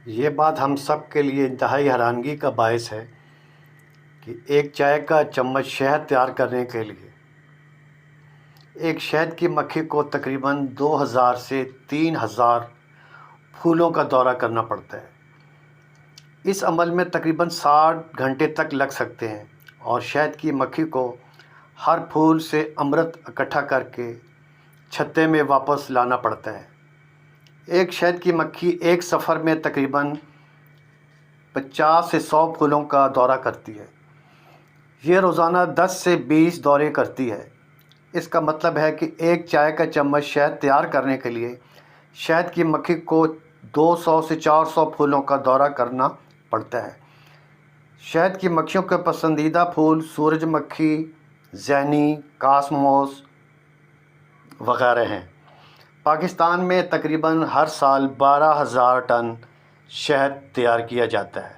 یہ بات ہم سب کے لیے انتہائی حیرانگی کا باعث ہے کہ ایک چائے کا چمچ شہد تیار کرنے کے لیے ایک شہد کی مکھی کو تقریباً 2000 سے 3000 پھولوں کا دورہ کرنا پڑتا ہے۔ اس عمل میں تقریباً 60 گھنٹے تک لگ سکتے ہیں اور شہد کی مکھی کو ہر پھول سے امرت اکٹھا کر کے چھتے میں واپس لانا پڑتا ہے۔ ایک شہد کی مکھی ایک سفر میں تقریباً 50 سے 100 پھولوں کا دورہ کرتی ہے۔ یہ روزانہ 10 سے 20 دورے کرتی ہے۔ اس کا مطلب ہے کہ ایک چائے کا چمچ شہد تیار کرنے کے لیے شہد کی مکھی کو 200 سے 400 پھولوں کا دورہ کرنا پڑتا ہے۔ شہد کی مکھیوں کے پسندیدہ پھول سورج مکھی، زینی، کاسموس وغیرہ ہیں۔ پاکستان میں تقریباً ہر سال 12,000 ٹن شہد تیار کیا جاتا ہے۔